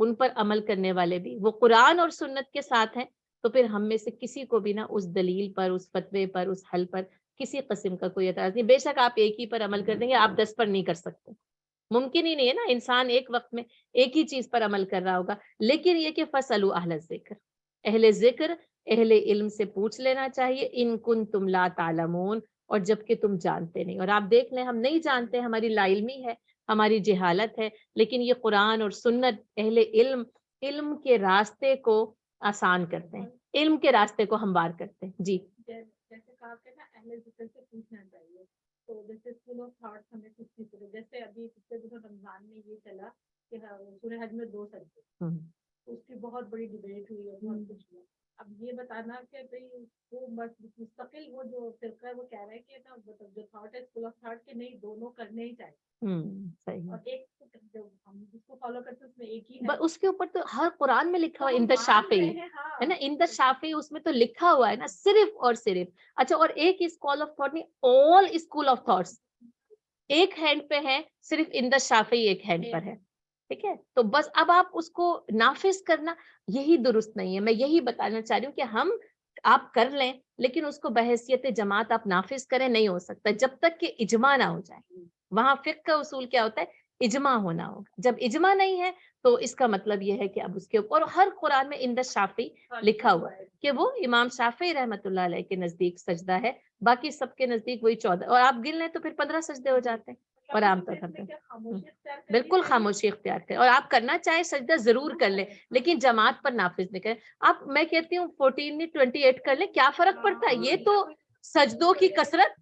ان پر عمل کرنے والے بھی وہ قرآن اور سنت کے ساتھ ہیں، تو پھر ہم میں سے کسی کو بھی نا اس دلیل پر، اس فتوے پر، اس حل پر کسی قسم کا کوئی اعتراض نہیں. بے شک آپ ایک ہی پر عمل کر دیں گے، آپ 10 پر نہیں کر سکتے، ممکن ہی نہیں ہے نا. انسان ایک وقت میں ایک ہی چیز پر عمل کر رہا ہوگا. لیکن یہ کہ فَاسْأَلُوا اہل ذکر، اہل ذکر، اہل علم سے پوچھ لینا چاہیے، ان کنتم لا تعلمون، اور جب کہ تم جانتے نہیں. اور آپ دیکھ لیں ہم نہیں جانتے، ہماری لا علمی ہے، ہماری جہالت ہے، لیکن یہ قرآن اور سنت اہل علم علم کے راستے کو آسان کرتے ہیں، علم کے راستے کو ہموار کرتے ہیں. جی جیسے کہا کہ نا اہل ذکر سے پوچھنا چاہیے. تو جیسے اسکول آف تھاٹ ہمیں کچھ چیزیں، جیسے ابھی پچھلے دنوں رمضان میں یہ چلا کہ سورہ حج میں 2 سجدے، اس کی بہت بڑی ڈبیٹ ہوئی ہے، بہت کچھ ہوا. اب یہ بتانا کہ بھئی وہ مستقل وہ جو فرقہ ہے وہ کہہ رہا ہے کہ نا جو تھاٹ ہے اسکول آف تھاٹ کے نہیں، دونوں کرنے ہی چاہیے. صحیح. اور ایک جو ہم جس کو فالو کرتے ہیں اس میں ایک ہی ہے. اس کے اوپر تو ہر قرآن میں لکھا ہوا اند شافعی ہے نا، اند شافعی اس میں تو لکھا ہوا ہے نا صرف اور صرف. اچھا، اور ایک اسکول آف تھاٹ نہیں، آل اسکول آف تھاٹس ایک ہینڈ پہ ہے، صرف اند شافعی ایک ہینڈ پر ہے. ٹھیک ہے، تو بس اب آپ اس کو نافذ کرنا یہی درست نہیں ہے. میں یہی بتانا چاہ رہی ہوں کہ آپ کر لیں، لیکن اس کو بحیثیت جماعت آپ نافذ کریں نہیں ہو سکتا جب تک کہ اجماع نہ ہو جائے. وہاں فقہ کا اصول کیا ہوتا ہے؟ اجماع ہونا ہوگا. جب اجماع نہیں ہے تو اس کا مطلب یہ ہے کہ اب اس کے اوپر ہر قرآن میں اند شافعی لکھا ہوا ہے کہ وہ امام شافعی رحمۃ اللہ علیہ کے نزدیک سجدہ ہے، باقی سب کے نزدیک وہی 14، اور آپ گن لیں تو پھر 15 سجدے ہو جاتے ہیں. اور عام طور پر بالکل خاموشی اختیار کریں، اور آپ کرنا چاہے سجدہ ضرور کر لیں، لیکن جماعت پر نافذ نہیں کریں. آپ میں کہتی ہوں 14 نہیں 28 کر لیں، کیا فرق پڑتا ہے؟ یہ تو سجدوں کی کثرت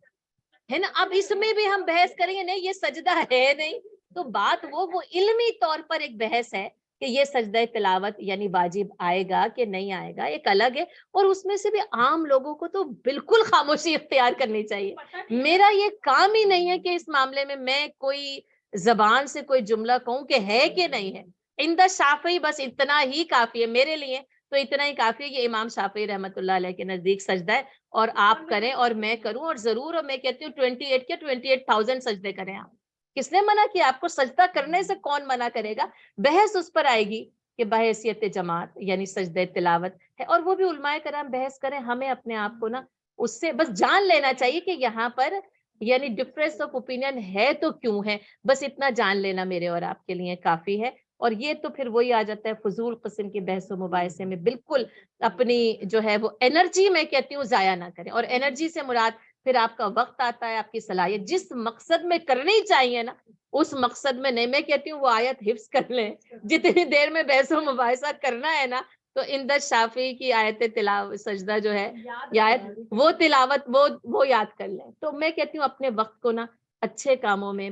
ہے نا. اب اس میں بھی ہم بحث کریں گے نہیں یہ سجدہ ہے نہیں، تو بات وہ علمی طور پر ایک بحث ہے کہ یہ سجدہ تلاوت یعنی واجب آئے گا کہ نہیں آئے گا، ایک الگ ہے. اور اس میں سے بھی عام لوگوں کو تو بالکل خاموشی اختیار کرنی چاہیے. میرا یہ کام ہی نہیں ہے کہ اس معاملے میں کوئی زبان سے کوئی جملہ کہوں کہ ہے کہ نہیں ہے. اند شافعی بس اتنا ہی کافی ہے میرے لیے، تو اتنا ہی کافی ہے کہ امام شافعی رحمۃ اللہ علیہ کے نزدیک سجدہ ہے، اور آپ کریں اور میں کروں، اور ضرور. اور میں کہتی ہوں 28 کے 28,000 سجدے کریں. آپ کس نے منع کیا؟ آپ کو سجدہ کرنے سے کون منع کرے گا؟ بحث اس پر آئے گی کہ بحیثیت جماعت یعنی سجدہ تلاوت ہے، اور وہ بھی علماء کرام بحث کریں. ہمیں اپنے آپ کو نا اس سے بس جان لینا چاہیے کہ یہاں پر یعنی ڈفرینس آف اوپینین ہے تو کیوں ہے، بس اتنا جان لینا میرے اور آپ کے لیے کافی ہے. اور یہ تو پھر وہی آ جاتا ہے فضول قسم کی بحث و مباحثے میں بالکل اپنی جو ہے وہ انرجی میں کہتی ہوں ضائع نہ کریں. اور انرجی سے مراد پھر آپ کا وقت آتا ہے، آپ کی صلاحیت جس مقصد میں کرنی چاہیے نا اس مقصد میں نہیں. میں کہتی ہوں وہ آیت حفظ کر لیں، جتنی دیر میں بحث و مباحثہ کرنا ہے نا تو اند شافعی کی آیت تلاوت سجدہ جو ہے یا آیت وہ تلاوت وہ یاد کر لیں. تو میں کہتی ہوں اپنے وقت کو نا اچھے کاموں میں،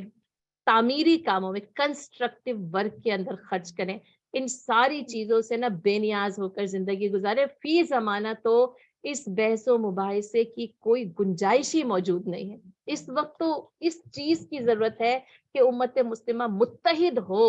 تعمیری کاموں میں، کنسٹرکٹیو ورک کے اندر خرچ کریں. ان ساری چیزوں سے نا بے نیاز ہو کر زندگی گزارے. فی زمانہ تو اس بحث و مباحثے کی کوئی گنجائش ہی موجود نہیں ہے. اس وقت تو اس چیز کی ضرورت ہے کہ امت مسلمہ متحد ہو،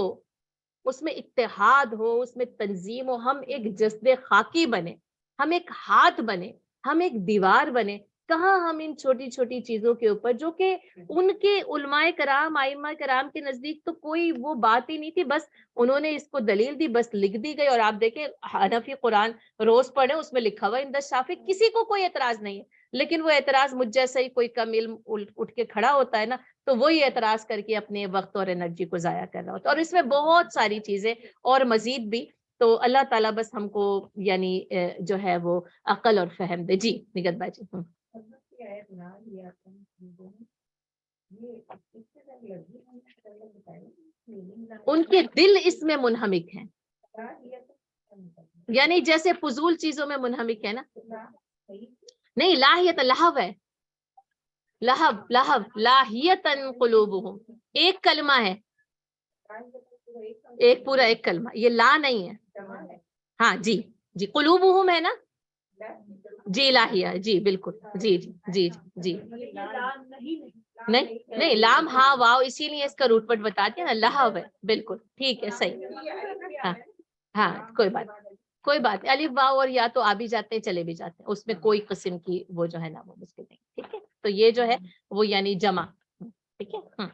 اس میں اتحاد ہو، اس میں تنظیم ہو. ہم ایک جسد خاکی بنے، ہم ایک ہاتھ بنے، ہم ایک دیوار بنے. کہاں ہم ان چھوٹی چھوٹی چیزوں کے اوپر جو کہ ان کے علماء کرام ائمہ کرام کے نزدیک تو کوئی وہ بات ہی نہیں تھی، بس انہوں نے اس کو دلیل دی، بس لکھ دی گئی. اور آپ دیکھیں حنفی قرآن روز پڑھیں اس میں لکھا ہوا اند شافعی، کسی کو کوئی اعتراض نہیں ہے. لیکن وہ اعتراض مجھ جیسا ہی کوئی کم علم اٹھ کے کھڑا ہوتا ہے نا تو وہی اعتراض کر کے اپنے وقت اور انرجی کو ضائع کر رہا ہوتا ہے. اور اس میں بہت ساری چیزیں اور مزید بھی. تو اللہ تعالیٰ بس ہم کو یعنی جو ہے وہ عقل اور فہم دے. جی نگت باجی. ان کے دل اس میں منہمک ہیں، یعنی جیسے فضول چیزوں میں منہمک ہے نا. نہیں لاہیت لہو ہے، لہو لاہیتن قلوبہم ایک کلمہ ہے، ایک پورا ایک کلمہ، یہ لا نہیں ہے. ہاں جی جی قلوبہم ہے نا، جی لاہیہ، جی بالکل، جی جی جی جی نہیں لام ہاں واو، اسی لیے اس کا روٹ پٹ بتا دیا نا، لہو ہے. بالکل ٹھیک ہے صحیح. ہاں ہاں کوئی بات الف واو اور یا تو آ بھی جاتے ہیں چلے بھی جاتے ہیں، اس میں کوئی قسم کی وہ جو ہے نا وہ مشکل نہیں. ٹھیک ہے، تو یہ جو ہے وہ یعنی جمع. ٹھیک ہے.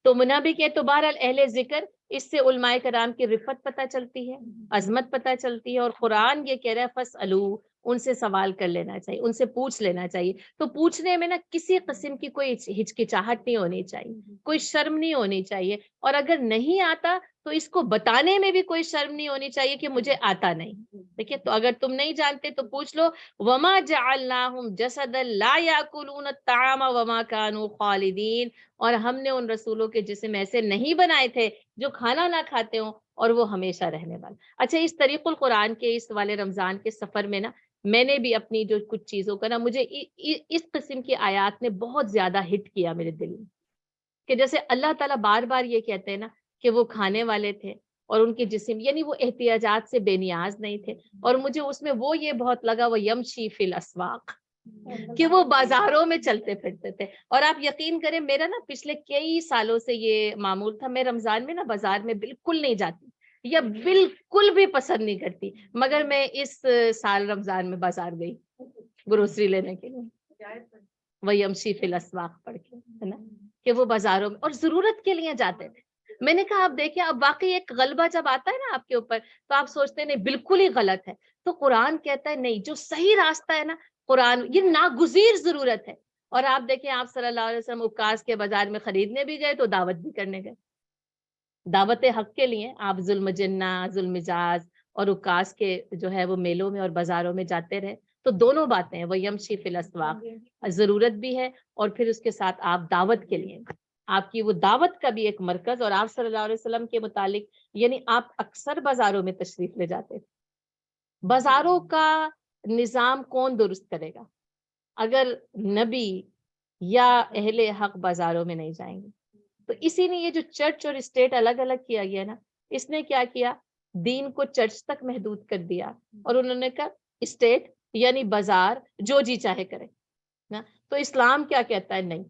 تو منابی کے تو بہرحال اہل ذکر اس سے علماء کرام کی رفت پتہ چلتی ہے، عظمت پتہ چلتی ہے، اور قرآن یہ کہہ رہا ہے فَاسْأَلُوا، ان سے سوال کر لینا چاہیے، ان سے پوچھ لینا چاہیے۔ تو پوچھنے میں نا کسی قسم کی کوئی ہچکچاہٹ نہیں ہونی چاہیے، کوئی شرم نہیں ہونی چاہیے، اور اگر نہیں آتا تو اس کو بتانے میں بھی کوئی شرم نہیں ہونی چاہیے کہ مجھے آتا نہیں۔ دیکھیے، تو اگر تم نہیں جانتے تو پوچھ لو۔ وَمَا جَعَلْنَاهُمْ جَسَدًا لَا يَأْكُلُونَ الطَّعَامَ وَمَا كَانُوا خَالِدِينَ، اور ہم نے ان رسولوں کے جسم ایسے نہیں بنائے تھے جو کھانا نہ کھاتے ہوں اور وہ ہمیشہ رہنے والے۔ اچھا، اس طریق القرآن کے اس والے رمضان کے سفر میں نا میں نے بھی اپنی جو کچھ چیزوں کا نا، مجھے اس قسم کی آیات نے بہت زیادہ ہٹ کیا میرے دل میں، کہ جیسے اللہ تعالیٰ بار بار یہ کہتے ہیں نا کہ وہ کھانے والے تھے اور ان کے جسم، یعنی وہ احتیاجات سے بے نیاز نہیں تھے، اور مجھے اس میں وہ یہ بہت لگا، وہ یمشی فی الاسواق، کہ وہ بازاروں میں چلتے پھرتے تھے۔ اور آپ یقین کریں، میرا نا پچھلے کئی سالوں سے یہ معمول تھا، میں رمضان میں نا بازار میں بالکل نہیں جاتی یا بالکل بھی پسند نہیں کرتی، مگر میں اس سال رمضان میں بازار گئی گروسری لینے کے لیے، وَيَمْشِي فِي الْأَسْوَاقِ پڑھ کے، ہے نا، کہ وہ بازاروں میں اور ضرورت کے لیے جاتے تھے۔ میں نے کہا آپ دیکھیں، اب واقعی ایک غلبہ جب آتا ہے نا آپ کے اوپر، تو آپ سوچتے ہیں نہیں بالکل ہی غلط ہے، تو قرآن کہتا ہے نہیں، جو صحیح راستہ ہے نا، قرآن یہ ناگزیر ضرورت ہے۔ اور آپ دیکھیں، آپ صلی اللہ علیہ وسلم عکاظ کے بازار میں خریدنے بھی گئے تو دعوت بھی کرنے گئے، دعوت حق کے لیے آپ ظلم جنہ، ظلم مجاز اور عکاظ کے جو ہے وہ میلوں میں اور بازاروں میں جاتے رہے۔ تو دونوں باتیں ہیں، وہ یمشی فی الاسواق، ضرورت بھی ہے، اور پھر اس کے ساتھ آپ دعوت کے لیے، آپ کی وہ دعوت کا بھی ایک مرکز۔ اور آپ صلی اللہ علیہ وسلم کے متعلق، یعنی آپ اکثر بازاروں میں تشریف لے جاتے تھے۔ بازاروں کا نظام کون درست کرے گا اگر نبی یا اہل حق بازاروں میں نہیں جائیں گے؟ تو اسی لیے یہ جو چرچ اور اسٹیٹ الگ الگ کیا گیا نا، اس نے کیا کیا، دین کو چرچ تک محدود کر دیا، اور انہوں نے کہا اسٹیٹ یعنی بازار جو جی چاہے کرے نا۔ تو اسلام کیا کہتا ہے، نہیں،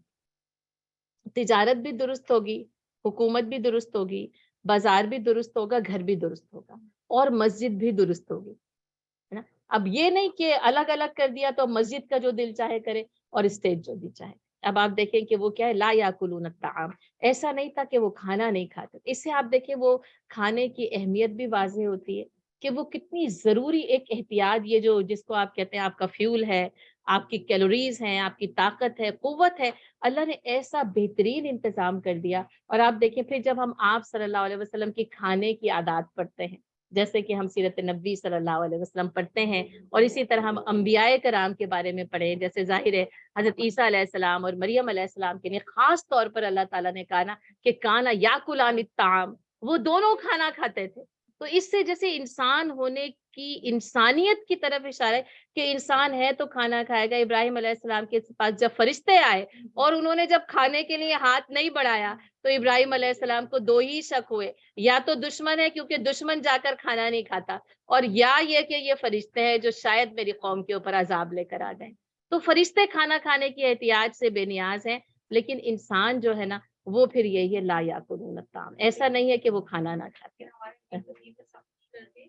تجارت بھی درست ہوگی، حکومت بھی درست ہوگی، بازار بھی درست ہوگا، گھر بھی درست ہوگا، اور مسجد بھی درست ہوگی، ہے نا۔ اب یہ نہیں کہ الگ الگ کر دیا تو مسجد کا جو دل چاہے کرے اور اسٹیج جو دل چاہے۔ اب آپ دیکھیں کہ وہ کیا ہے، لا یاکلون الطعام، ایسا نہیں تھا کہ وہ کھانا نہیں کھاتے۔ اس سے آپ دیکھیں وہ کھانے کی اہمیت بھی واضح ہوتی ہے کہ وہ کتنی ضروری ایک احتیاط، یہ جو جس کو آپ کہتے ہیں آپ کا فیول ہے، آپ کی کیلوریز ہیں، آپ کی طاقت ہے، قوت ہے، اللہ نے ایسا بہترین انتظام کر دیا۔ اور آپ دیکھیں پھر جب ہم آپ صلی اللہ علیہ وسلم کی کھانے کی عادات پڑھتے ہیں، جیسے کہ ہم سیرت نبی صلی اللہ علیہ وسلم پڑھتے ہیں، اور اسی طرح ہم انبیاء کرام کے بارے میں پڑھیں، جیسے ظاہر ہے حضرت عیسیٰ علیہ السلام اور مریم علیہ السلام کے لیے خاص طور پر اللہ تعالیٰ نے کہا نا کہ کانا یاکلان الطعام، وہ دونوں کھانا کھاتے تھے۔ تو اس سے جیسے انسان ہونے کی انسانیت کی طرف اشارہ ہے کہ انسان ہے تو کھانا کھائے گا۔ ابراہیم علیہ السلام کے پاس جب فرشتے آئے اور انہوں نے جب کھانے کے لیے ہاتھ نہیں بڑھایا تو ابراہیم علیہ السلام کو دو ہی شک ہوئے، یا تو دشمن ہے کیونکہ دشمن جا کر کھانا نہیں کھاتا، اور یا یہ کہ یہ فرشتے ہیں جو شاید میری قوم کے اوپر عذاب لے کر آ جائیں۔ تو فرشتے کھانا کھانے کی احتیاج سے بے نیاز ہیں، لیکن انسان جو ہے نا وہ پھر یہی ہے، لا یاکلون الطعام، ایسا نہیں ہے کہ وہ کھانا نہ کھاتے۔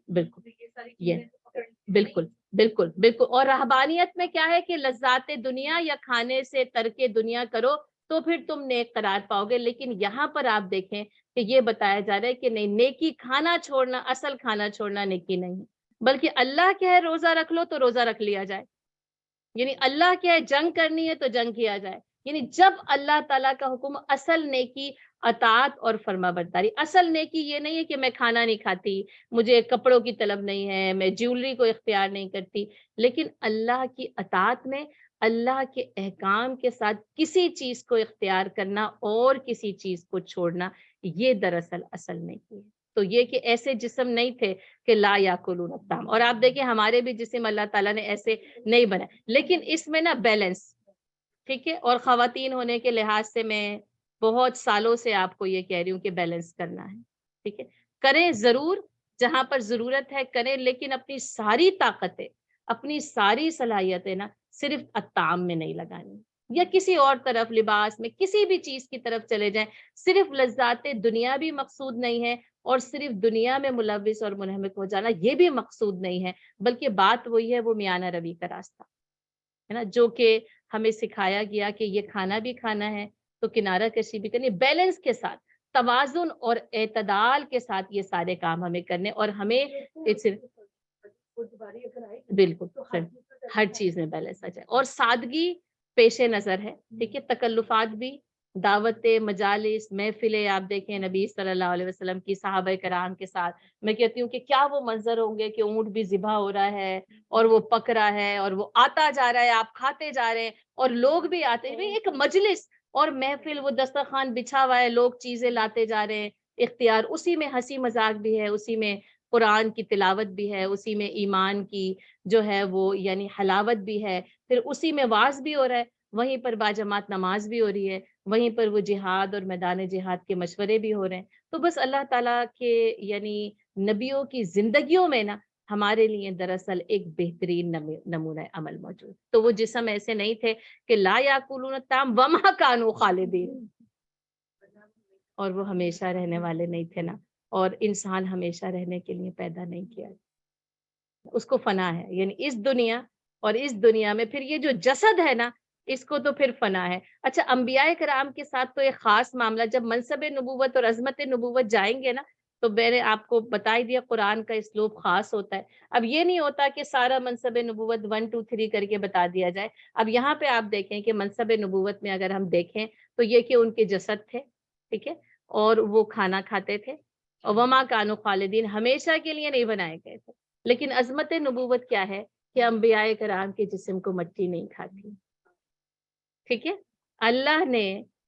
بالکل، یہ بالکل بالکل بالکل۔ اور رہبانیت میں کیا ہے کہ لذات دنیا یا کھانے سے ترک دنیا کرو تو پھر تم نیک قرار پاؤ گے۔ لیکن یہاں پر آپ دیکھیں کہ یہ بتایا جا رہا ہے کہ نہیں، نیکی کھانا چھوڑنا، اصل کھانا چھوڑنا نیکی نہیں، بلکہ اللہ کیا ہے روزہ رکھ لو تو روزہ رکھ لیا جائے، یعنی اللہ کیا ہے جنگ کرنی ہے تو جنگ کیا جائے۔ یعنی جب اللہ تعالیٰ کا حکم، اصل نیکی اطاعت اور فرما برداری۔ اصل نیکی یہ نہیں ہے کہ میں کھانا نہیں کھاتی، مجھے کپڑوں کی طلب نہیں ہے، میں جیولری کو اختیار نہیں کرتی، لیکن اللہ کی اطاعت میں اللہ کے احکام کے ساتھ کسی چیز کو اختیار کرنا اور کسی چیز کو چھوڑنا، یہ دراصل اصل نیکی ہے۔ تو یہ کہ ایسے جسم نہیں تھے کہ لا یاکلون الطعام، اور آپ دیکھیں ہمارے بھی جسم اللہ تعالیٰ نے ایسے نہیں بنائے، لیکن اس میں نا بیلنس، ٹھیک ہے۔ اور خواتین ہونے کے لحاظ سے میں بہت سالوں سے آپ کو یہ کہہ رہی ہوں کہ بیلنس کرنا ہے، ٹھیک ہے، کریں ضرور جہاں پر ضرورت ہے کریں، لیکن اپنی ساری طاقتیں، اپنی ساری صلاحیتیں نا صرف الطعام میں نہیں لگانی، یا کسی اور طرف، لباس میں، کسی بھی چیز کی طرف چلے جائیں۔ صرف لذات دنیا بھی مقصود نہیں ہے، اور صرف دنیا میں ملوث اور منہمک ہو جانا یہ بھی مقصود نہیں ہے، بلکہ بات وہی ہے، وہ میانہ روی کا راستہ ہے نا، جو کہ ہمیں سکھایا گیا کہ یہ کھانا بھی کھانا ہے تو کنارہ کشی بھی کرنی، بیلنس کے ساتھ۔ توازن اور اعتدال کے ساتھ یہ سارے کام ہمیں کرنے، اور ہمیں بالکل ہر چیز میں بیلنس آ جائے، اور سادگی پیش نظر ہے، ٹھیک ہے، تکلفات بھی، دعوت مجالس محفلیں، آپ دیکھیں نبی صلی اللہ علیہ وسلم کی صحابہ کرام کے ساتھ، میں کہتی ہوں کہ کیا وہ منظر ہوں گے کہ اونٹ بھی ذبح ہو رہا ہے اور وہ پک رہا ہے اور وہ آتا جا رہا ہے، آپ کھاتے جا رہے ہیں اور لوگ بھی آتے ہیں، ایک مجلس اور محفل، وہ دسترخوان بچھا ہوا ہے، لوگ چیزیں لاتے جا رہے ہیں، اختیار، اسی میں ہنسی مذاق بھی ہے، اسی میں قرآن کی تلاوت بھی ہے، اسی میں ایمان کی جو ہے وہ یعنی حلاوت بھی ہے، پھر اسی میں واعظ بھی ہو رہا ہے، وہیں پر باجماعت نماز بھی ہو رہی ہے، وہیں پر وہ جہاد اور میدان جہاد کے مشورے بھی ہو رہے ہیں۔ تو بس اللہ تعالیٰ کے یعنی نبیوں کی زندگیوں میں نا ہمارے لیے دراصل ایک بہترین نمونہ عمل موجود۔ تو وہ جسم ایسے نہیں تھے کہ لا یاکلون الطعام وما کانوا خالدین، اور وہ ہمیشہ رہنے والے نہیں تھے نا، اور انسان ہمیشہ رہنے کے لیے پیدا نہیں کیا، اس کو فنا ہے، یعنی اس دنیا اور اس دنیا میں پھر یہ جو جسد ہے نا اس کو تو پھر فنا ہے۔ اچھا، انبیاء کرام کے ساتھ تو ایک خاص معاملہ، جب منصب نبوت اور عظمت نبوت جائیں گے نا تو میں نے آپ کو بتا ہی دیا قرآن کا اسلوب خاص ہوتا ہے۔ اب یہ نہیں ہوتا کہ سارا منصب نبوت 1 2 3 کر کے بتا دیا جائے۔ اب یہاں پہ آپ دیکھیں کہ منصب نبوت میں اگر ہم دیکھیں تو یہ کہ ان کے جسد تھے، ٹھیک ہے، اور وہ کھانا کھاتے تھے، اور وما کانوا خالدین، ہمیشہ کے لیے نہیں بنائے گئے تھے۔ لیکن عظمت نبوت کیا ہے کہ انبیاء کرام کے جسم کو مٹی نہیں کھاتی، ٹھیک ہے، اللہ نے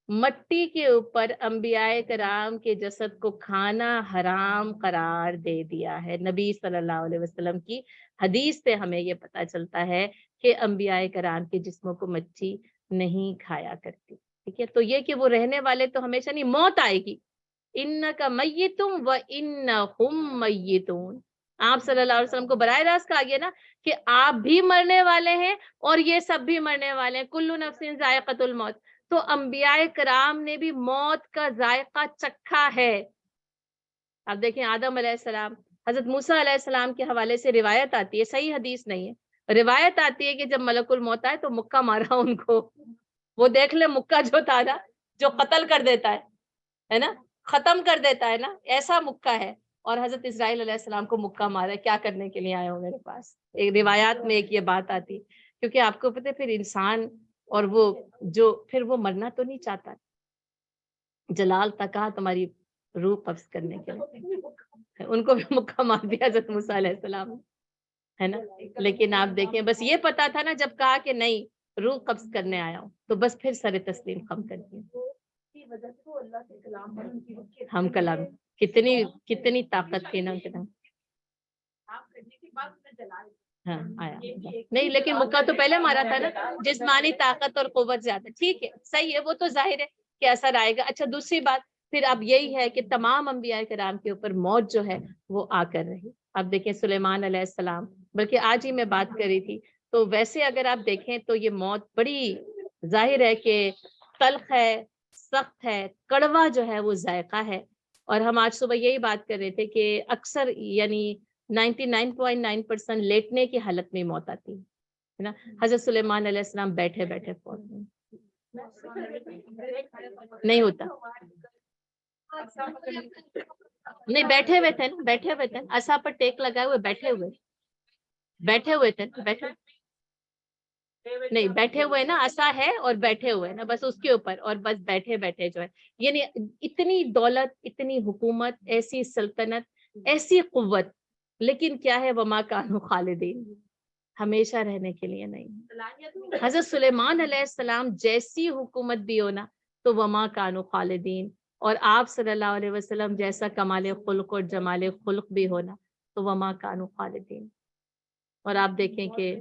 مٹی کے اوپر انبیاء کرام کے جسد کو کھانا حرام قرار دے دیا ہے۔ نبی صلی اللہ علیہ وسلم کی حدیث سے ہمیں یہ پتہ چلتا ہے کہ انبیاء کرام کے جسموں کو مٹی نہیں کھایا کرتی، ٹھیک ہے۔ تو یہ کہ وہ رہنے والے تو ہمیشہ نہیں، موت آئے گی، انک میتم و انہم میتون، آپ صلی اللہ علیہ وسلم کو براہ راست کہا گیا نا کہ آپ بھی مرنے والے ہیں اور یہ سب بھی مرنے والے ہیں، کل نفس ذائقۃ الموت۔ تو انبیاء کرام نے بھی موت کا ذائقہ چکھا ہے۔ اب دیکھیں آدم علیہ السلام، حضرت موسیٰ علیہ السلام کے حوالے سے روایت آتی ہے، صحیح حدیث نہیں ہے، روایت آتی ہے کہ جب ملک الموت آئے تو مکہ مارا ان کو، وہ دیکھ لے مکہ جو تھا نا، جو قتل کر دیتا ہے نا، ختم کر دیتا ہے نا، ایسا مکہ ہے، اور حضرت اسرائیل علیہ السلام کو مکہ مارا، کیا کرنے کے لیے آئے ہو میرے پاس؟ ایک روایات میں ایک یہ بات آتی، کیونکہ آپ کو پتہ ہے پھر انسان اور وہ جو پھر وہ مرنا تو نہیں چاہتا، جلال تکا تمہاری روح قبض کرنے کے لیے، ان کو بھی مکہ مار دیا حضرت موسیٰ علیہ السلام، ہے نا۔ لیکن آپ دیکھیں بس یہ پتا تھا نا، جب کہا کہ نہیں روح قبض کرنے آیا ہوں تو بس پھر سر تسلیم خم کر دیا۔ ہم کلام کتنی طاقت تھی نا کتنا، ہاں آیا نہیں، لیکن مکہ تو پہلے مارا تھا نا، جسمانی طاقت اور قوت زیادہ، ٹھیک ہے صحیح ہے، وہ تو ظاہر ہے کہ اثر آئے گا۔ اچھا دوسری بات پھر اب یہی ہے کہ تمام انبیاء کرام کے اوپر موت جو ہے وہ آ کر رہی۔ اب دیکھیں سلیمان علیہ السلام، بلکہ آج ہی میں بات کری تھی، تو ویسے اگر آپ دیکھیں تو یہ موت بڑی ظاہر ہے کہ تلخ ہے، سخت ہے، کڑوا جو ہے وہ ذائقہ ہے، اور ہم آج صبح یہی بات کر رہے تھے کہ اکثر یعنی 99.9% لیٹنے کی حالت میں موت آتی ہے نا۔ حضرت سلیمان علیہ السلام بیٹھے بیٹھے فوت نہیں ہوتا، نہیں بیٹھے ہوئے تھے نا، بیٹھے ہوئے تھے، عصا پر ٹیک لگائے ہوئے بیٹھے ہوئے تھے، بیٹھے نہیں بیٹھے ہوئے نا، عصا ہے اور بیٹھے ہوئے نا، بس اس کے اوپر، اور بس بیٹھے بیٹھے جو ہے، یعنی اتنی دولت، اتنی حکومت، ایسی سلطنت، ایسی قوت، لیکن کیا ہے وما کانوا خالدین، ہمیشہ رہنے کے لیے نہیں۔ حضرت سلیمان علیہ السلام جیسی حکومت بھی ہونا تو وما کانوا خالدین، اور آپ صلی اللہ علیہ وسلم جیسا کمال خلق اور جمال خلق بھی ہونا تو وما کانوا خالدین۔ اور آپ دیکھیں کہ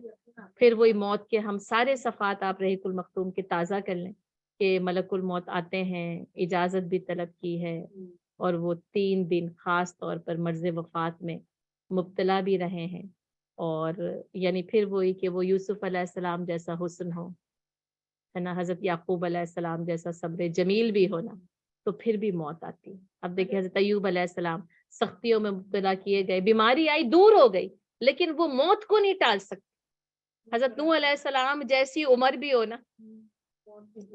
پھر وہی موت کے ہم سارے صفات آپ رحیق المختوم کے تازہ کر لیں کہ ملک الموت آتے ہیں، اجازت بھی طلب کی ہے، اور وہ 3 دن خاص طور پر مرض وفات میں مبتلا بھی رہے ہیں، اور یعنی پھر وہی کہ وہ یوسف علیہ السلام جیسا حسن ہو، ہے نا، حضرت یعقوب علیہ السلام جیسا صبر جمیل بھی ہونا، تو پھر بھی موت آتی۔ اب دیکھیں حضرت ایوب علیہ السلام سختیوں میں مبتلا کیے گئے، بیماری آئی دور ہو گئی، لیکن وہ موت کو نہیں ٹال سکتی۔ حضرت نوح علیہ السلام جیسی عمر بھی ہونا،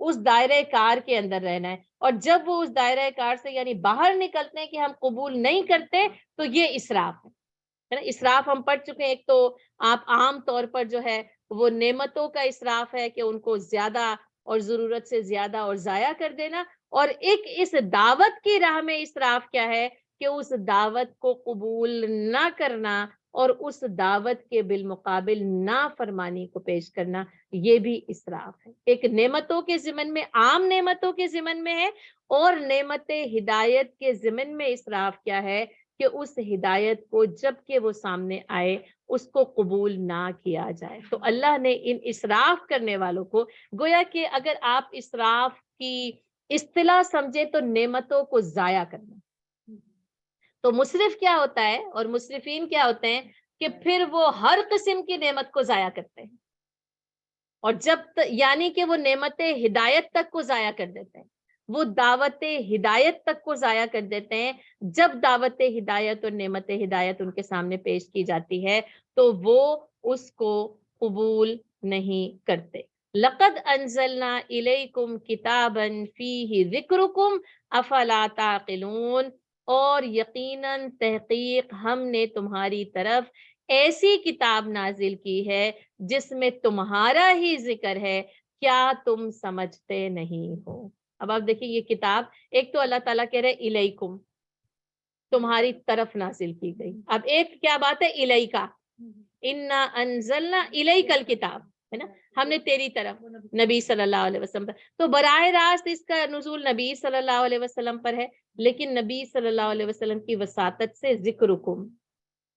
اس دائرہ کار کے اندر رہنا ہے، اور جب وہ اس دائرہ کار سے یعنی باہر نکلتے ہیں کہ ہم قبول نہیں کرتے تو یہ اسراف ہے نا۔ اسراف ہم پڑھ چکے ہیں، ایک تو آپ عام طور پر جو ہے وہ نعمتوں کا اسراف ہے کہ ان کو زیادہ اور ضرورت سے زیادہ اور ضائع کر دینا، اور ایک اس دعوت کی راہ میں اسراف کیا ہے کہ اس دعوت کو قبول نہ کرنا اور اس دعوت کے بالمقابل نافرمانی کو پیش کرنا، یہ بھی اسراف ہے۔ ایک نعمتوں کے ضمن میں، عام نعمتوں کے ضمن میں ہے، اور نعمت ہدایت کے ضمن میں اسراف کیا ہے کہ اس ہدایت کو جب کہ وہ سامنے آئے اس کو قبول نہ کیا جائے۔ تو اللہ نے ان اسراف کرنے والوں کو، گویا کہ اگر آپ اسراف کی اصطلاح سمجھے تو نعمتوں کو ضائع کرنا، تو مسرف کیا ہوتا ہے اور مسرفین کیا ہوتے ہیں کہ پھر وہ ہر قسم کی نعمت کو ضائع کرتے ہیں، اور جب یعنی کہ وہ نعمت ہدایت تک کو ضائع کر دیتے ہیں، وہ دعوت ہدایت تک کو ضائع کر دیتے ہیں۔ جب دعوت ہدایت اور نعمت ہدایت ان کے سامنے پیش کی جاتی ہے تو وہ اس کو قبول نہیں کرتے۔ لقد انزلنا الیکم کتابا فیہ ذکرکم افلا تعقلون، اور یقیناً تحقیق ہم نے تمہاری طرف ایسی کتاب نازل کی ہے جس میں تمہارا ہی ذکر ہے، کیا تم سمجھتے نہیں ہو؟ اب آپ دیکھیں یہ کتاب، ایک تو اللہ تعالیٰ کہہ رہے الیکم، تمہاری طرف نازل کی گئی، اب ایک کیا بات ہے الیکا، انا انزلنا الیک الکتاب، ہے نا، ہم نے تیری طرف نبی صلی اللہ علیہ وسلم پر، تو براہ راست اس کا نزول نبی صلی اللہ علیہ وسلم پر ہے، لیکن نبی صلی اللہ علیہ وسلم کی وساطت سے ذکرکم،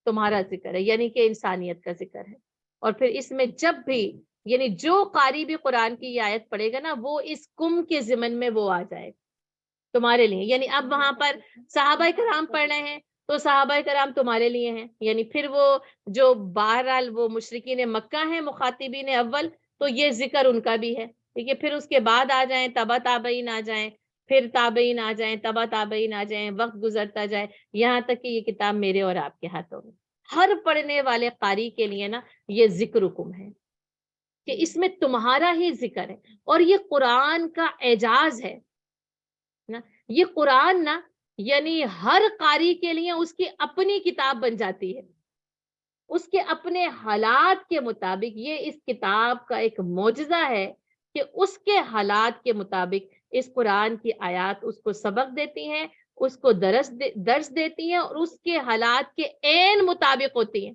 تمہارا ذکر ہے، یعنی کہ انسانیت کا ذکر ہے۔ اور پھر اس میں جب بھی یعنی جو قاری بھی قرآن کی یہ آیت پڑھے گا نا، وہ اس کم کے ضمن میں وہ آ جائے تمہارے لیے، یعنی اب وہاں پر صحابہ کرام پڑھ رہے ہیں تو صحابہ کرام تمہارے لیے ہیں، یعنی پھر وہ جو بہرحال وہ مشرکین مکہ ہیں مخاطبین اول، تو یہ ذکر ان کا بھی ہے، ٹھیک ہے۔ پھر اس کے بعد آ جائیں تبا تابعین آ جائیں، پھر تابعین آ جائیں، تبا تابعین آ جائیں، وقت گزرتا جائے، یہاں تک کہ یہ کتاب میرے اور آپ کے ہاتھوں میں، ہر پڑھنے والے قاری کے لیے نا یہ ذکر حکم ہے کہ اس میں تمہارا ہی ذکر ہے، اور یہ قرآن کا اعجاز ہے نا، یہ قرآن نا یعنی ہر قاری کے لیے اس کی اپنی کتاب بن جاتی ہے، اس کے اپنے حالات کے مطابق۔ یہ اس کتاب کا ایک معجزہ ہے کہ اس کے حالات کے مطابق اس قرآن کی آیات اس کو سبق دیتی ہیں، اس کو درس دیتی ہیں، اور اس کے حالات کے عین مطابق ہوتی ہیں،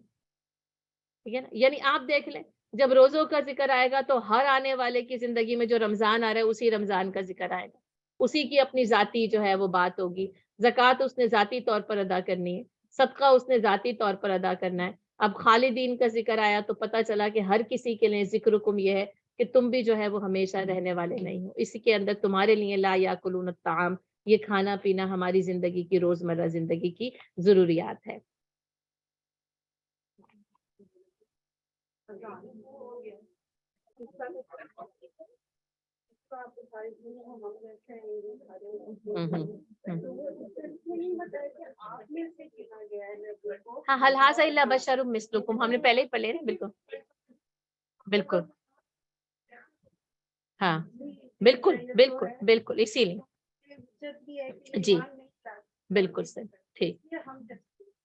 ٹھیک ہے نا۔ یعنی آپ دیکھ لیں جب روزوں کا ذکر آئے گا تو ہر آنے والے کی زندگی میں جو رمضان آ رہا ہے اسی رمضان کا ذکر آئے گا، اسی کی اپنی ذاتی جو ہے وہ بات ہوگی، زکوٰۃ اس نے ذاتی طور پر ادا کرنی ہے، صدقہ اس نے ذاتی طور پر ادا کرنا ہے۔ اب خالدین کا ذکر آیا تو پتہ چلا کہ ہر کسی کے لیے ذکرکم یہ ہے کہ تم بھی جو ہے وہ ہمیشہ رہنے والے نہیں ہو، اسی کے اندر تمہارے لیے لا یاکلون الطعام، یہ کھانا پینا ہماری زندگی کی روزمرہ زندگی کی ضروریات ہے۔ ہاں، هل هذا الا بشر مثلکم، ہم نے پہلے ہی پڑھے نا، بالکل بالکل، ہاں بالکل بالکل بالکل، اسی لیے جی بالکل سر، ٹھیک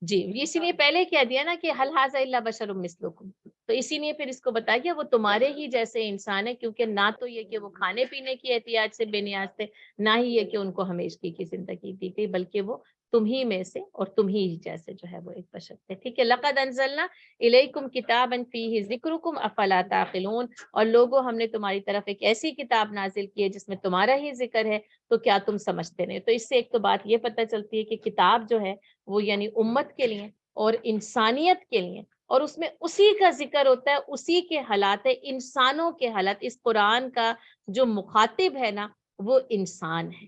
جی، اسی لیے پہلے کہہ دیا نا کہ هل هذا الا بشر مثلکم، تو اسی لیے پھر اس کو بتایا گیا وہ تمہارے ہی جیسے انسان ہے، کیونکہ نہ تو یہ کہ وہ کھانے پینے کی احتیاج سے بے نیاز تھے، نہ ہی یہ کہ ان کو ہمیشگی کی زندگی دی گئی، بلکہ وہ تم ہی میں سے اور تم ہی جیسے جو ہے وہ ایک بشر تھے، ٹھیک ہے۔ لقد انزلنا الیکم کتابا فیہ ذکرکم افلا تعقلون، اور لوگوں ہم نے تمہاری طرف ایک ایسی کتاب نازل کی ہے جس میں تمہارا ہی ذکر ہے، تو کیا تم سمجھتے نہیں؟ تو اس سے ایک تو بات یہ پتہ چلتی ہے کہ کتاب جو ہے وہ یعنی امت کے لیے اور انسانیت کے لیے، اور اس میں اسی کا ذکر ہوتا ہے، اسی کے حالات ہے، انسانوں کے حالات۔ اس قرآن کا جو مخاطب ہے نا وہ انسان ہے،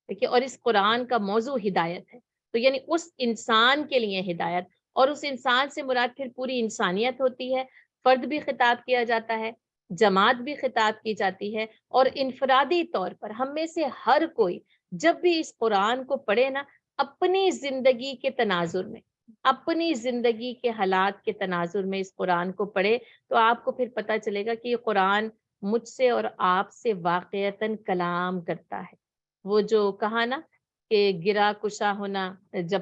دیکھیے، اور اس قرآن کا موضوع ہدایت ہے، تو یعنی اس انسان کے لیے ہدایت، اور اس انسان سے مراد پھر پوری انسانیت ہوتی ہے، فرد بھی خطاب کیا جاتا ہے، جماعت بھی خطاب کی جاتی ہے، اور انفرادی طور پر ہم میں سے ہر کوئی جب بھی اس قرآن کو پڑھے نا، اپنی زندگی کے تناظر میں، اپنی زندگی کے حالات کے تناظر میں اس قرآن کو پڑھے، تو آپ کو پھر پتہ چلے گا کہ یہ قرآن مجھ سے اور آپ سے واقعتاً کلام کرتا ہے. وہ جو کہا نا کہ گرا کشا ہونا جب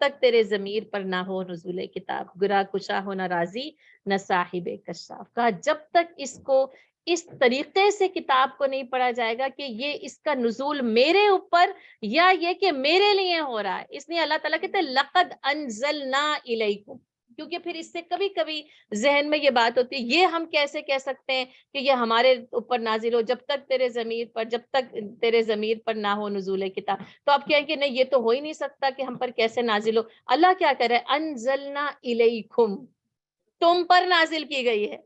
تک تیرے ضمیر پر نہ ہو نزول کتاب، گرا کشا ہونا راضی نہ صاحب کشاف. کہا جب تک اس کو اس طریقے سے کتاب کو نہیں پڑھا جائے گا کہ یہ اس کا نزول میرے اوپر یا یہ کہ میرے لیے ہو رہا ہے. اس لیے اللہ تعالیٰ کہتے ہیں لقد انزلنا الیکم، کیونکہ پھر اس سے کبھی کبھی ذہن میں یہ بات ہوتی ہے یہ ہم کیسے کہہ سکتے ہیں کہ یہ ہمارے اوپر نازل ہو جب تک تیرے ضمیر پر نہ ہو نزول کتاب. تو آپ کہیں کہ نہیں یہ تو ہو ہی نہیں سکتا کہ ہم پر کیسے نازل ہو. اللہ کیا کہہ رہا ہے؟ انزلنا الیکم، تم پر نازل کی گئی ہے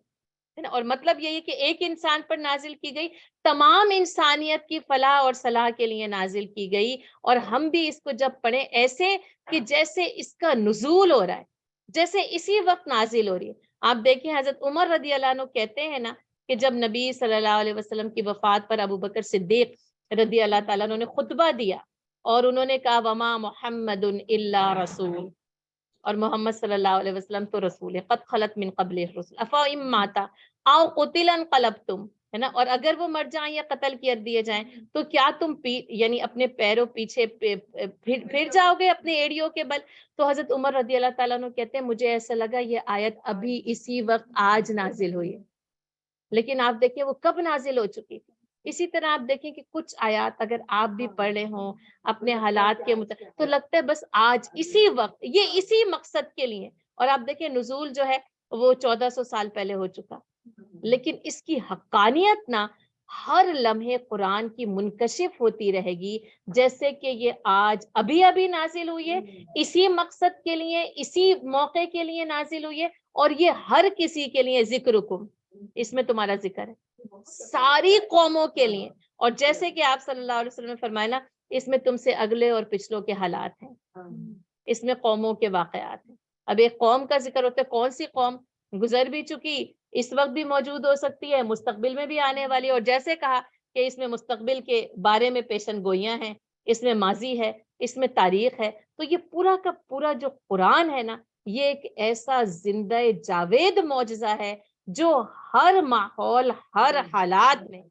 نا. اور مطلب یہ ہے کہ ایک انسان پر نازل کی گئی، تمام انسانیت کی فلاح اور صلاح کے لیے نازل کی گئی. اور ہم بھی اس کو جب پڑھیں ایسے کہ جیسے اس کا نزول ہو رہا ہے، جیسے اسی وقت نازل ہو رہی ہے. آپ دیکھیں حضرت عمر رضی اللہ عنہ کہتے ہیں نا کہ جب نبی صلی اللہ علیہ وسلم کی وفات پر ابو بکر صدیق رضی اللہ تعالیٰ عنہ نے خطبہ دیا اور انہوں نے کہا وما محمد الا رسول، اور محمد صلی اللہ علیہ وسلم تو رسول ہے، قد خلت من قبل الرسل افئن مات او قتل انقلبتم، ہے نا. اور اگر وہ مر جائیں یا قتل کر دیے جائیں تو کیا تم یعنی اپنے پیروں پیچھے پھر جاؤ گے اپنے ایڑیوں کے بل. تو حضرت عمر رضی اللہ تعالیٰ عنہ کہتے ہیں مجھے ایسا لگا یہ آیت ابھی اسی وقت آج نازل ہوئی ہے، لیکن آپ دیکھیں وہ کب نازل ہو چکی تھی. اسی طرح آپ دیکھیں کہ کچھ آیات اگر آپ بھی پڑھ رہے ہوں اپنے حالات کے مطابق تو لگتا ہے بس آج اسی وقت یہ اسی مقصد کے لیے. اور آپ دیکھیں نزول جو ہے وہ 1400 سال پہلے ہو چکا، لیکن اس کی حقانیت نہ ہر لمحے قرآن کی منکشف ہوتی رہے گی، جیسے کہ یہ آج ابھی نازل ہوئی ہے، اسی مقصد کے لیے اسی موقع کے لیے نازل ہوئی ہے. اور یہ ہر کسی کے لیے ذکرکم، اس میں تمہارا ذکر ہے ساری قوموں کے لیے. اور جیسے کہ آپ صلی اللہ علیہ وسلم نے فرمایا نا اس میں تم سے اگلے اور پچھلوں کے حالات ہیں، اس میں قوموں کے واقعات ہیں. اب ایک قوم کا ذکر ہوتا ہے، کون سی قوم گزر بھی چکی، اس وقت بھی موجود ہو سکتی ہے، مستقبل میں بھی آنے والی. اور جیسے کہا کہ اس میں مستقبل کے بارے میں پیشن گوئیاں ہیں، اس میں ماضی ہے، اس میں تاریخ ہے. تو یہ پورا کا پورا جو قرآن ہے نا یہ ایک ایسا زندہ جاوید معجزہ ہے جو ہر ماحول، ہر حالات میں،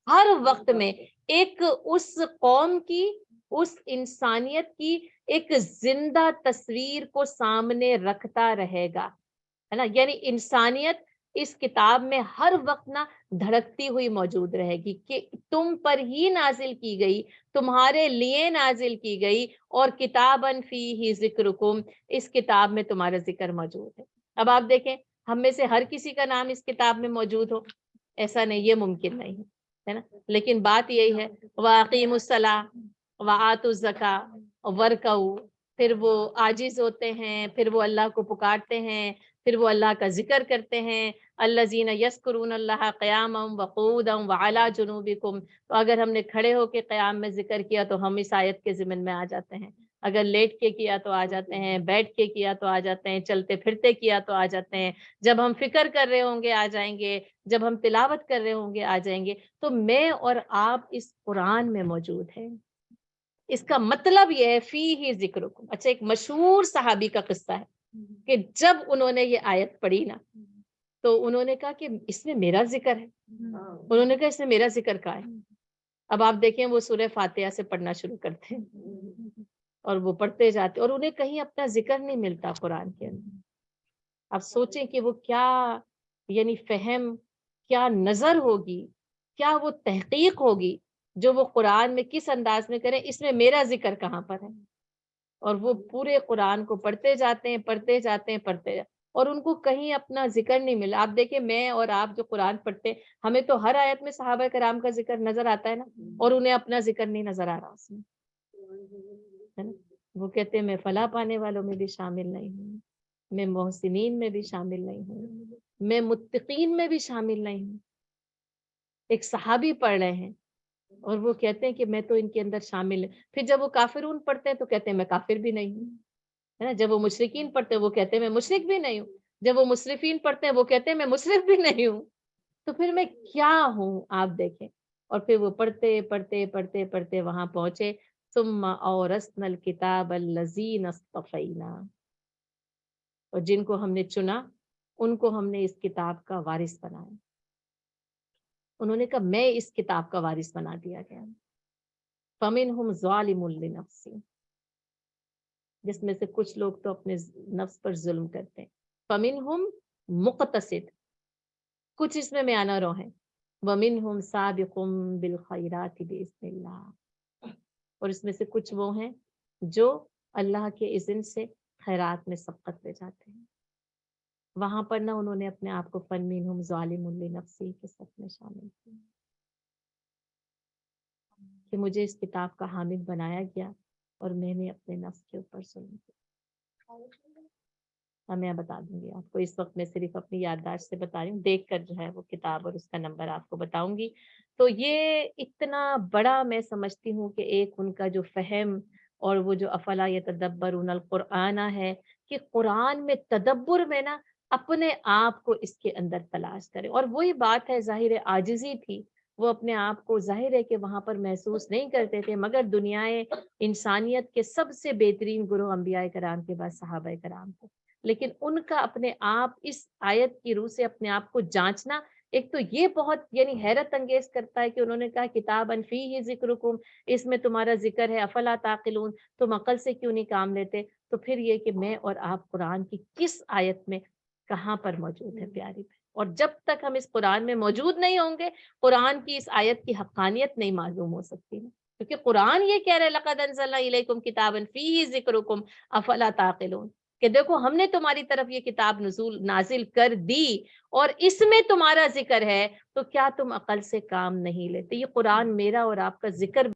ہر وقت میں ایک اس قوم کی، اس انسانیت کی ایک زندہ تصویر کو سامنے رکھتا رہے گا، ہے نا. یعنی انسانیت اس کتاب میں ہر وقت نہ دھڑکتی ہوئی موجود رہے گی کہ تم پر ہی نازل کی گئی، تمہارے لیے نازل کی گئی، اور کتاباً فیہ ذکرکم، اس کتاب میں تمہارا ذکر موجود ہے. اب آپ دیکھیں ہم میں سے ہر کسی کا نام اس کتاب میں موجود ہو، ایسا نہیں، یہ ممکن نہیں ہے نا. لیکن بات یہی ہے وَأَقِیمُوا الصَّلَاةَ وَآتُوا الزَّکَاةَ وَارْکَعُوا، پھر وہ عاجز ہوتے ہیں، پھر وہ اللہ کو پکارتے ہیں، پھر وہ اللہ کا ذکر کرتے ہیں. الذین یذکرون اللہ قیاما وقعودا وعلی جنوبکم. تو اگر ہم نے کھڑے ہو کے قیام میں ذکر کیا تو ہم اس آیت کے ضمن میں آ جاتے ہیں، اگر لیٹ کے کیا تو آ جاتے ہیں، بیٹھ کے کیا تو آ جاتے ہیں، چلتے پھرتے کیا تو آ جاتے ہیں، جب ہم فکر کر رہے ہوں گے آ جائیں گے، جب ہم تلاوت کر رہے ہوں گے آ جائیں گے. تو میں اور آپ اس قرآن میں موجود ہیں. اس کا مطلب یہ ہے فیہ ذکرکم. اچھا ایک مشہور صحابی کا قصہ ہے کہ جب انہوں نے یہ آیت پڑھی نا تو انہوں نے کہا کہ اس میں میرا ذکر ہے. انہوں نے کہا اس میں میرا ذکر کہاں ہے. اب آپ دیکھیں وہ سورہ فاتحہ سے پڑھنا شروع کرتے ہیں اور وہ پڑھتے جاتے اور انہیں کہیں اپنا ذکر نہیں ملتا قرآن کے اندر. آپ سوچیں کہ وہ کیا یعنی فہم، کیا نظر ہوگی، کیا وہ تحقیق ہوگی جو وہ قرآن میں کس انداز میں کریں اس میں میرا ذکر کہاں پر ہے. اور وہ پورے قرآن کو پڑھتے جاتے ہیں، پڑھتے جاتے ہیں، پڑھتے جاتے، اور ان کو کہیں اپنا ذکر نہیں ملا. آپ دیکھیں میں اور آپ جو قرآن پڑھتے ہیں ہمیں تو ہر آیت میں صحابہ کرام کا ذکر نظر آتا ہے نا، اور انہیں اپنا ذکر نہیں نظر آ رہا اس میں، ہے نا. وہ کہتے ہیں میں فلاح پانے والوں میں بھی شامل نہیں ہوں، میں محسنین میں بھی شامل نہیں ہوں، میں متقین میں بھی شامل نہیں ہوں. ایک صحابی پڑھ رہے ہیں اور وہ کہتے ہیں کہ میں تو ان کے اندر شامل ہوں. پھر جب وہ کافرون پڑھتے ہیں تو کہتے ہیں میں کافر بھی نہیں ہوں، ہے نا. جب وہ مشرکین پڑھتے ہیں وہ کہتے ہیں میں مشرک بھی نہیں ہوں. جب وہ مسرفین پڑھتے ہیں وہ کہتے ہیں میں مسرف بھی نہیں ہوں. تو پھر میں کیا ہوں آپ دیکھیں. اور پھر وہ پڑھتے پڑھتے پڑھتے پڑھتے وہاں پہنچے ثم اورثنا الکتاب الذین اصطفینا، اور جن کو ہم نے چنا ان کو ہم نے اس کتاب کا وارث بنایا. انہوں نے کہا میں اس کتاب کا وارث بنا دیا گیا. فَمِنْهُمْ ظَالِمٌ لِنَفْسِهِ، جس میں سے کچھ لوگ تو اپنے نفس پر ظلم کرتے ہیں. فَمِنْهُمْ مُقْتَصِد، کچھ اس میں میانہ رو ہیں. وَمِنْهُمْ سَابِقٌ بِالْخَيْرَاتِ بِإِذْنِ اللَّهِ، اور اس میں سے کچھ وہ ہیں جو اللہ کے اذن سے خیرات میں سبقت لے جاتے ہیں. وہاں پر نہ انہوں نے اپنے آپ کو فَمِنْهُمْ ظَالِمٌ لِنَفْسِهِ کے سب میں شامل کیا کہ مجھے اس کتاب کا حامل بنایا گیا اور میں نے اپنے نفس کے اوپر ظلم کیا. میں بتا دوں گی آپ کو، اس وقت میں صرف اپنی یادداشت سے بتا رہی ہوں، دیکھ کر جو ہے وہ کتاب اور اس کا نمبر آپ کو بتاؤں گی. تو یہ اتنا بڑا میں سمجھتی ہوں کہ ایک ان کا جو فہم اور وہ جو افلا یتدبرون القرآن ہے کہ قرآن میں تدبر میں نا اپنے آپ کو اس کے اندر تلاش کرے. اور وہی بات ہے، ظاہر عاجزی تھی، وہ اپنے آپ کو ظاہر ہے کہ وہاں پر محسوس نہیں کرتے تھے، مگر دنیا انسانیت کے سب سے بہترین گروہ انبیاء کرام کے بعد صحابہ کرام تھے. لیکن ان کا اپنے آپ اس آیت کی روح سے اپنے آپ کو جانچنا، ایک تو یہ بہت یعنی حیرت انگیز کرتا ہے کہ انہوں نے کہا کتاباً فیہ ذکرکم، اس میں تمہارا ذکر ہے، افلا تعقلون، تم عقل سے کیوں نہیں کام لیتے. تو پھر یہ کہ میں اور آپ قرآن کی کس آیت میں کہاں پر موجود ہے پیاری بہن، اور جب تک ہم اس قرآن میں موجود نہیں ہوں گے قرآن کی اس آیت کی حقانیت نہیں معلوم ہو سکتی نا. کیونکہ قرآن یہ کہہ رہے لقد انزلنا الیکم کتابا فیہ ذکرکم افلا تعقلون، کہ دیکھو ہم نے تمہاری طرف یہ کتاب نازل کر دی اور اس میں تمہارا ذکر ہے، تو کیا تم عقل سے کام نہیں لیتے. یہ قرآن میرا اور آپ کا ذکر